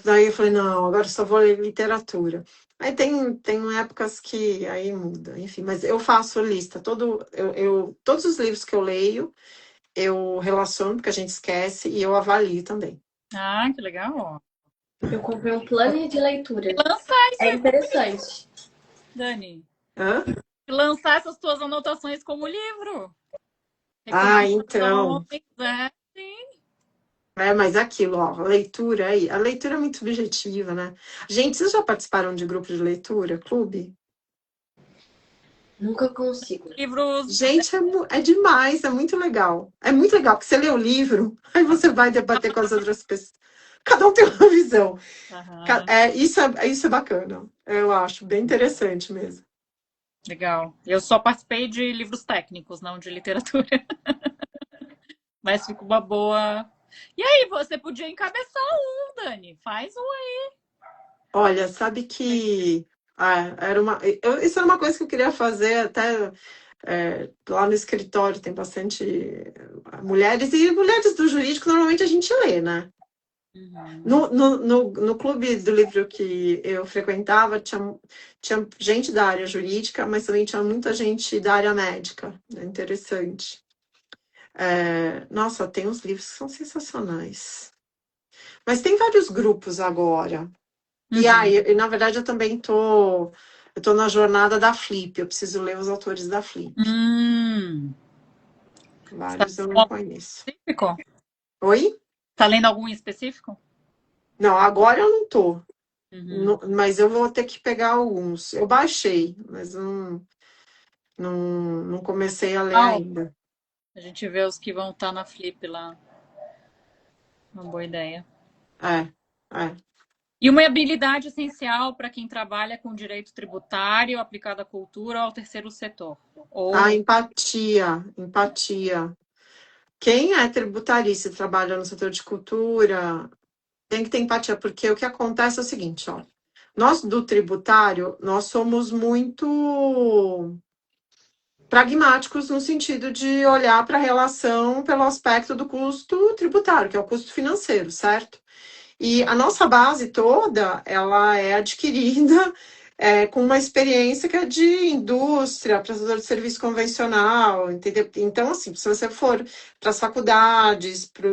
Daí eu falei, não, agora eu só vou ler literatura. Aí tem épocas que aí muda, enfim, mas eu faço lista, todos os livros que eu leio eu relaciono, porque a gente esquece, e eu avalio também. Ah, que legal. Eu comprei um planner de leitura. Lançar isso É aí, interessante. Dani. Hã? Lançar essas tuas anotações como livro. Ah, então. Recomendações, né? Sim. Mas aquilo, ó, a leitura é muito subjetiva, né? Gente, vocês já participaram de grupo de leitura, clube? Nunca consigo. Livros. Gente, é demais, é muito legal. É muito legal, porque você lê o livro, aí você vai debater com as outras pessoas. Cada um tem uma visão. Aham, Isso é bacana. Eu acho bem interessante mesmo. legal. Eu só participei de livros técnicos, não de literatura. Mas fica uma boa. E aí, você podia encabeçar um, Dani. Faz um Olha, sabe que Isso era uma coisa que eu queria fazer até lá no escritório, tem bastante mulheres, e mulheres do jurídico normalmente a gente lê, né? No clube do livro que eu frequentava, tinha gente da área jurídica, mas também tinha muita gente da área médica. É interessante. Nossa, tem uns livros que são sensacionais. Mas tem vários grupos agora. E na verdade, eu também tô na jornada da Flip. Eu preciso ler os autores da Flip. Vários eu não conheço. Específico? Oi? Tá lendo algum em específico? Não, agora eu não tô. Mas eu vou ter que pegar alguns. Eu baixei, mas não comecei a ler ainda. A gente vê os que vão estar na Flip lá. Uma boa ideia. E uma habilidade essencial para quem trabalha com direito tributário aplicado à cultura ou ao terceiro setor. Empatia. Quem é tributarista e trabalha no setor de cultura tem que ter empatia, porque o que acontece é o seguinte, ó. Nós do tributário, nós somos muito pragmáticos no sentido de olhar para a relação pelo aspecto do custo tributário, que é o custo financeiro, certo? E a nossa base toda, ela é adquirida com uma experiência que é de indústria, prestador de serviço convencional, entendeu? Então, assim, se você for para as faculdades, para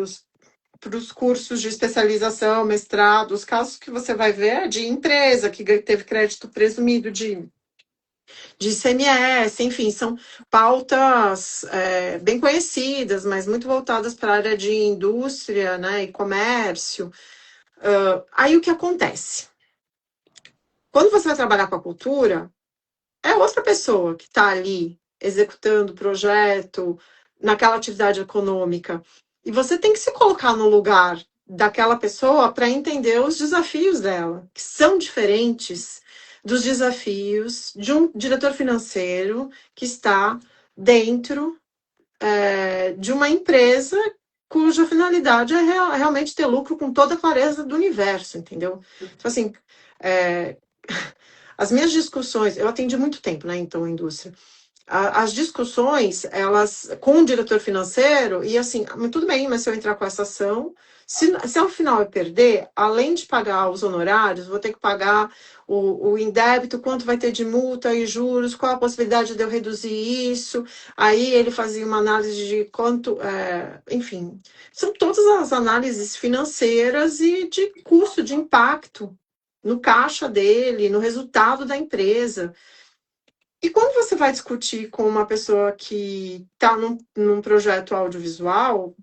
os cursos de especialização, mestrado, os casos que você vai ver é de empresa que teve crédito presumido de ICMS, enfim, são pautas bem conhecidas, mas muito voltadas para a área de indústria, né, e comércio. Aí o que acontece? Quando você vai trabalhar com a cultura, é outra pessoa que está ali executando o projeto, naquela atividade econômica. E você tem que se colocar no lugar daquela pessoa para entender os desafios dela, que são diferentes dos desafios de um diretor financeiro que está dentro de uma empresa cuja finalidade é realmente ter lucro com toda a clareza do universo, entendeu? Então, assim, as minhas discussões, eu atendi muito tempo, né, então, a indústria. As discussões, elas, com o diretor financeiro, e assim, tudo bem, mas se eu entrar com essa ação, se ao final eu perder, além de pagar os honorários, vou ter que pagar o indébito, quanto vai ter de multa e juros, qual a possibilidade de eu reduzir isso. Aí ele fazia uma análise de quanto, enfim, são todas as análises financeiras e de custo, de impacto no caixa dele, no resultado da empresa. E quando você vai discutir com uma pessoa que está num projeto audiovisual,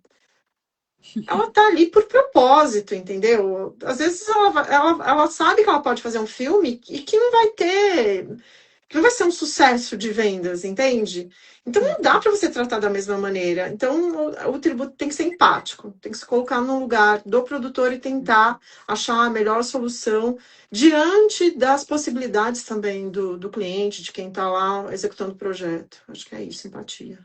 ela está ali por propósito, entendeu? Às vezes ela sabe que ela pode fazer um filme e que não vai ser um sucesso de vendas, entende? Então não dá para você tratar da mesma maneira. Então o tributo tem que ser empático, tem que se colocar no lugar do produtor e tentar achar a melhor solução diante das possibilidades também do cliente, de quem está lá executando o projeto. Acho que é isso, empatia.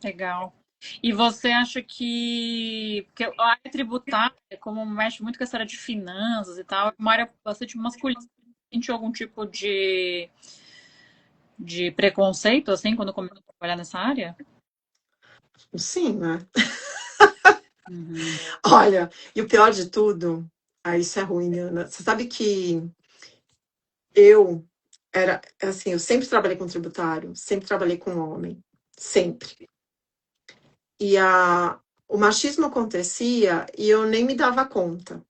Legal. E você acha que a área tributária, como mexe muito com essa área de finanças e tal, é uma área bastante masculina? Sentiu algum tipo de preconceito, assim, quando começou a trabalhar nessa área? Sim, né? Olha, e o pior de tudo, isso é ruim, né? Você sabe que eu sempre trabalhei com tributário, sempre trabalhei com homem, sempre. E o machismo acontecia e eu nem me dava conta.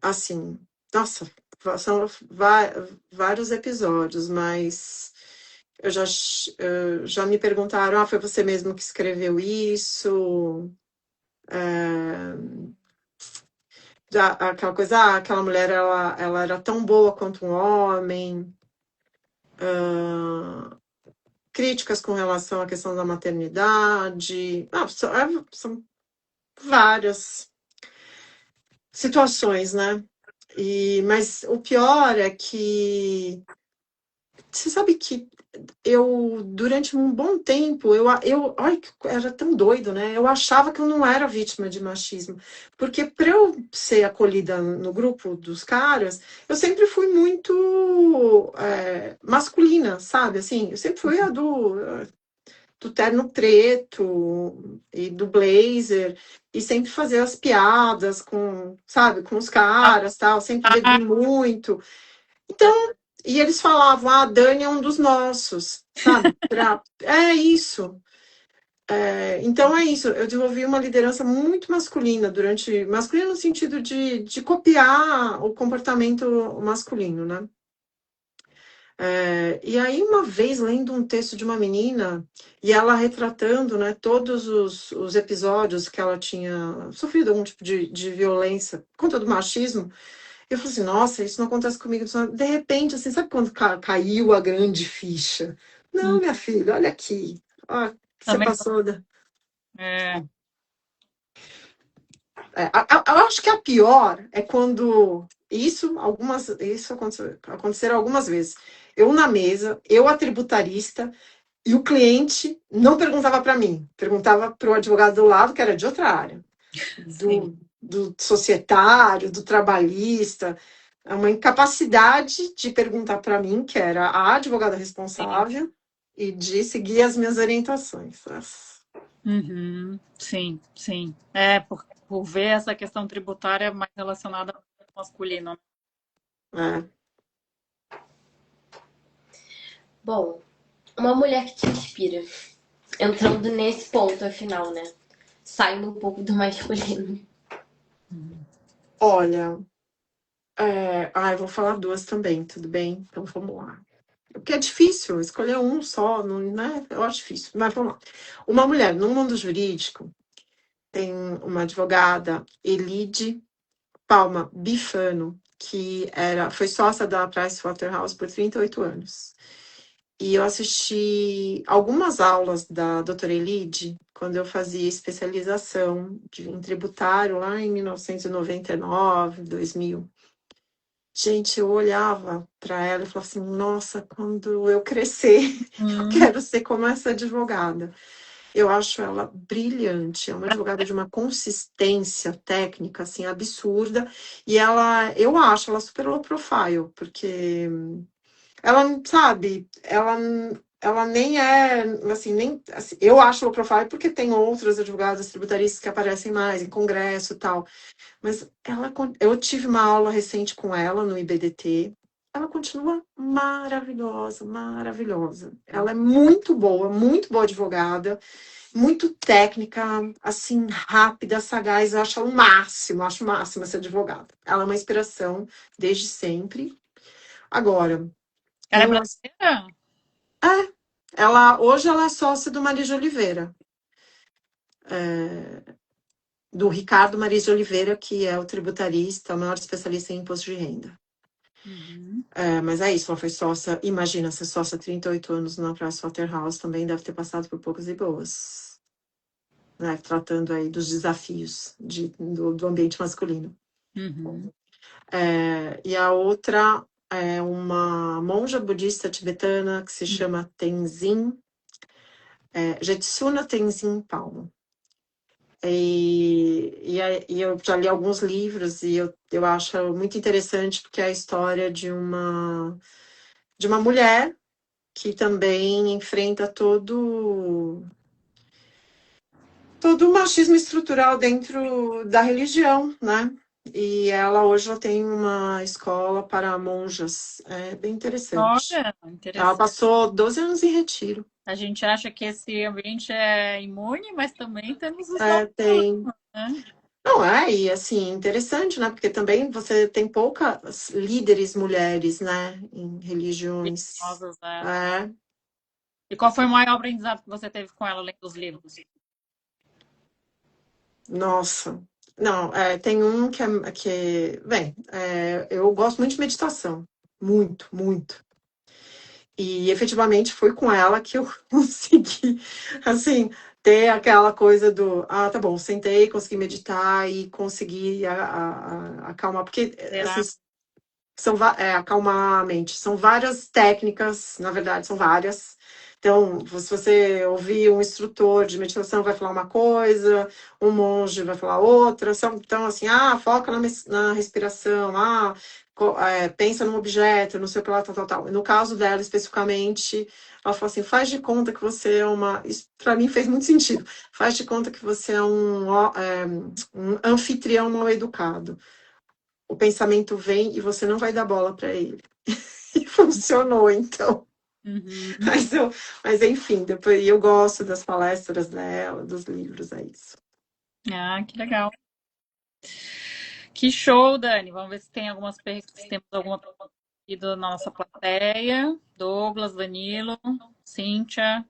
Assim, nossa, são vários episódios, mas já me perguntaram, foi você mesmo que escreveu isso? Aquela coisa, aquela mulher, ela era tão boa quanto um homem. Críticas com relação à questão da maternidade. São várias situações, né? Mas o pior é que você sabe que durante um bom tempo, olha, era tão doido, né? Eu achava que eu não era vítima de machismo. Porque para eu ser acolhida no grupo dos caras, eu sempre fui muito masculina, sabe? Assim, eu sempre fui a do terno preto e do blazer, e sempre fazer as piadas com, sabe, com os caras, tal, sempre bebi muito. Então, e eles falavam, a Dani é um dos nossos, sabe? É isso. Então é isso. Eu desenvolvi uma liderança muito masculina masculina no sentido de copiar o comportamento masculino, né? E aí, uma vez, lendo um texto de uma menina, e ela retratando, né, todos os episódios que ela tinha sofrido algum tipo de violência, conta do machismo, eu falei assim, nossa, isso não acontece comigo. De repente, assim, sabe quando caiu a grande ficha? Não, minha filha, olha aqui. Ó, o que você Também. passou. É. Eu acho que a pior é quando isso aconteceram algumas vezes. Eu na mesa, eu a tributarista, e o cliente não perguntava para mim, perguntava para o advogado do lado, que era de outra área, do societário, do trabalhista. É uma incapacidade de perguntar para mim, que era a advogada responsável, e de seguir as minhas orientações. Uhum. Sim, sim. Por ver essa questão tributária mais relacionada ao masculino. Bom, uma mulher que te inspira. Entrando nesse ponto, afinal, né? Saindo um pouco do masculino. Olha, eu vou falar duas também, tudo bem? Então vamos lá. Porque é difícil escolher um só, não, né? Eu acho difícil, mas vamos lá. Uma mulher no mundo jurídico tem uma advogada, Elide Palma Bifano, que foi sócia da Pricewaterhouse por 38 anos. E eu assisti algumas aulas da doutora Elide quando eu fazia especialização em tributário lá em 1999, 2000. Gente, eu olhava para ela e falava assim, nossa, quando eu crescer, eu quero ser como essa advogada. Eu acho ela brilhante, é uma advogada de uma consistência técnica, assim, absurda, e eu acho ela super low profile, porque ela, sabe, ela nem é, assim, eu acho low profile porque tem outras advogadas tributaristas que aparecem mais em congresso e tal, mas eu tive uma aula recente com ela no IBDT. Ela continua maravilhosa, maravilhosa. Ela é muito boa advogada, muito técnica, assim, rápida, sagaz. Eu acho ela acho o máximo essa advogada. Ela é uma inspiração desde sempre. Agora, Ela é brasileira? hoje ela é sócia do Maria de Oliveira. Do Ricardo Maris de Oliveira, que é o tributarista, o maior especialista em imposto de renda. Uhum. Mas é isso, ela foi sócia, imagina, ser sócia há 38 anos na Pricewaterhouse, também deve ter passado por poucas e boas, né, tratando aí dos desafios do ambiente masculino. Uhum. E a outra é uma monja budista tibetana que se chama Tenzin, Jetsuna Tenzin Palmo. E eu já li alguns livros e eu acho muito interessante porque é a história de uma mulher que também enfrenta todo o machismo estrutural dentro da religião, né? E ela hoje tem uma escola para monjas. É bem interessante. Olha, Ela interessante. passou 12 anos em retiro. A gente acha que esse ambiente é imune, mas também temos os Tem. né? Não, e assim, interessante, né? Porque também você tem poucas líderes mulheres, né? Em religiões. Religiosas, né? E qual foi o maior aprendizado que você teve com ela além dos livros? Nossa. Não, tem um bem, eu gosto muito de meditação. Muito, muito. E efetivamente foi com ela que eu consegui, assim, ter aquela coisa tá bom, sentei, consegui meditar e consegui acalmar, porque, assim, acalmar a mente. São várias técnicas, na verdade, são várias. Então, se você ouvir um instrutor de meditação, vai falar uma coisa, um monge vai falar outra. Então, assim, foca na respiração, pensa num objeto, não sei o que lá, tal, tal, tal. No caso dela, especificamente, ela falou assim, faz de conta que você é uma... Isso, para mim, fez muito sentido. Faz de conta que você é um anfitrião mal educado. O pensamento vem e você não vai dar bola para ele. E funcionou, então. Uhum. Mas enfim, depois eu gosto das palestras dela, dos livros, é isso. Que legal. Que show, Dani. Vamos ver se tem se temos alguma pergunta aqui da nossa plateia. Douglas, Danilo, Cíntia,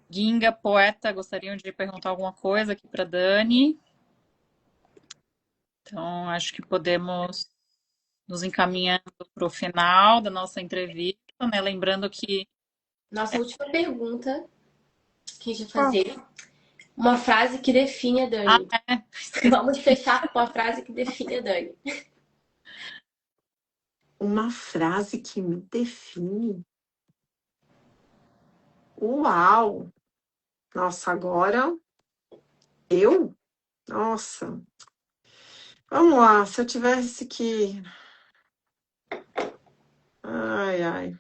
Ginga, Poeta, gostariam de perguntar alguma coisa aqui para Dani? Então, acho que podemos nos encaminhando para o final da nossa entrevista, né? Lembrando que... Nossa última pergunta que a gente vai fazer. Uma frase que define a Dani. Vamos fechar com a frase que define a Dani. Uma frase que me define? Uau! Nossa, agora... Eu? Nossa... Vamos lá, se eu tivesse que... Ai.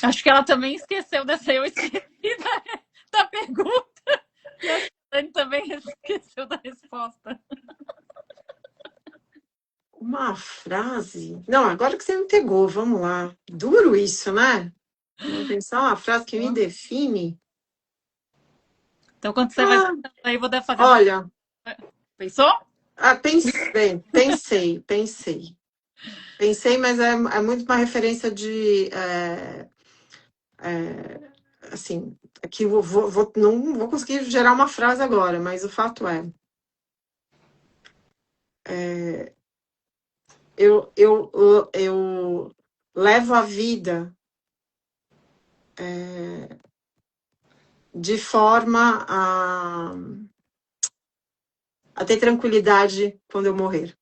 Acho que ela também esqueceu dessa, eu esqueci da pergunta. E a Dani também esqueceu da resposta. Uma frase? Não, agora que você me pegou, vamos lá. Duro isso, né? Vamos pensar uma frase que me define. Então, quando você vai pensando aí, vou fazer... Olha... Pensou? Pensei, mas é muito uma referência de... assim, aqui não vou conseguir gerar uma frase agora, mas o fato eu levo a vida de forma a ter tranquilidade quando eu morrer.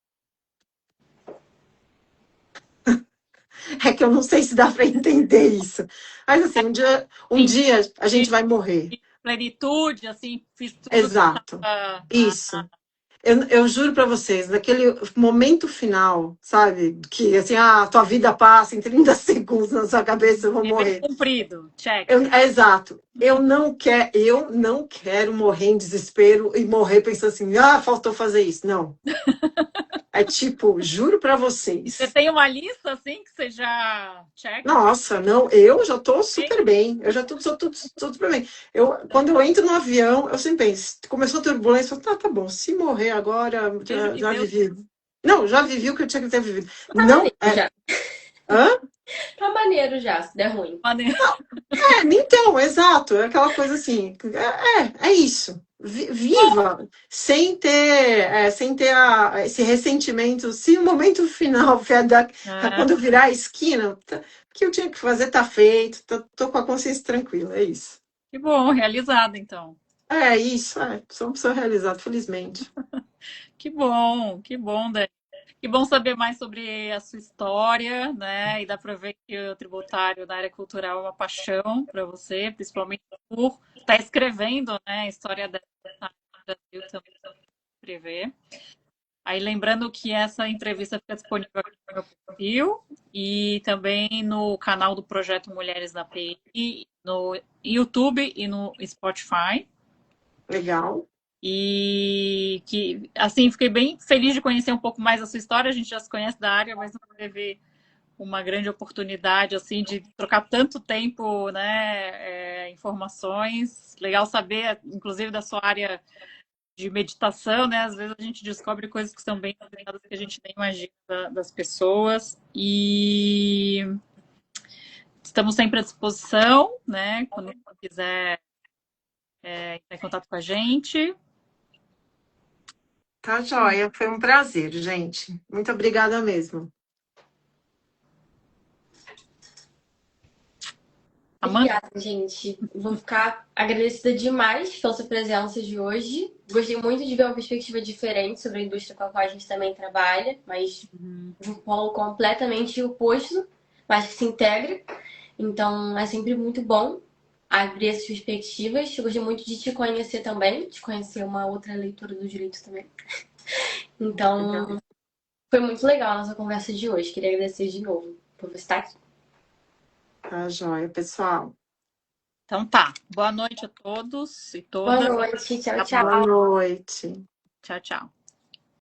É que eu não sei se dá para entender isso. Mas assim, um dia a gente vai morrer. Plenitude, assim, fiz tudo. Exato. Isso. Eu juro para vocês, naquele momento final, sabe? Que assim, a tua vida passa em 30 segundos na sua cabeça, eu vou morrer. Cumprido, check. Exato. Eu não quero morrer em desespero e morrer pensando assim, faltou fazer isso. Não. É tipo, juro para vocês. Você tem uma lista assim que você já check? Nossa, não, eu já tô super bem. Eu já sou tudo super bem. Quando eu entro no avião, eu sempre penso, começou a turbulência, eu falo, tá bom, se morrer agora, já vivi. Não, já vivi o que eu tinha que ter vivido. Tá Não, já. Hã? Tá maneiro já, se der ruim. Então, exato, é aquela coisa assim, é isso. Viva sem ter esse ressentimento. Se o momento final quando virar a esquina, o que eu tinha que fazer tá feito, tô com a consciência tranquila, é isso. Que bom, realizada então. É isso, sou uma pessoa realizada, felizmente. Que bom, Dani. Que bom saber mais sobre a sua história, né? E dá para ver que o tributário da área cultural é uma paixão para você, principalmente por estar escrevendo, né? A história dessa no Brasil também escrever. Aí lembrando que essa entrevista fica disponível aqui no meu perfil e também no canal do Projeto Mulheres da PI, no YouTube e no Spotify. Legal. E que, assim, fiquei bem feliz de conhecer um pouco mais a sua história. A gente já se conhece da área, mas não teve uma grande oportunidade, assim, de trocar tanto tempo, né, informações. Legal saber, inclusive, da sua área de meditação, né? Às vezes a gente descobre coisas que são bem complicadas que a gente nem imagina das pessoas. E estamos sempre à disposição, né? Quando quiser entrar em contato com a gente. Tá joia, foi um prazer, gente. Muito obrigada mesmo. Obrigada, gente. Vou ficar agradecida demais pela sua presença de hoje. Gostei muito de ver uma perspectiva diferente sobre a indústria com a qual a gente também trabalha, mas de um polo completamente oposto, mas que se integra. Então, é sempre muito bom abrir essas perspectivas. Eu gostei muito de te conhecer também, de conhecer uma outra leitura do direito também. Então, foi muito legal a nossa conversa de hoje. Queria agradecer de novo por você estar aqui. Tá joia, pessoal. Então tá. Boa noite a todos e Boa todas. noite. Tchau, Até a tchau. Boa noite. Tchau, tchau.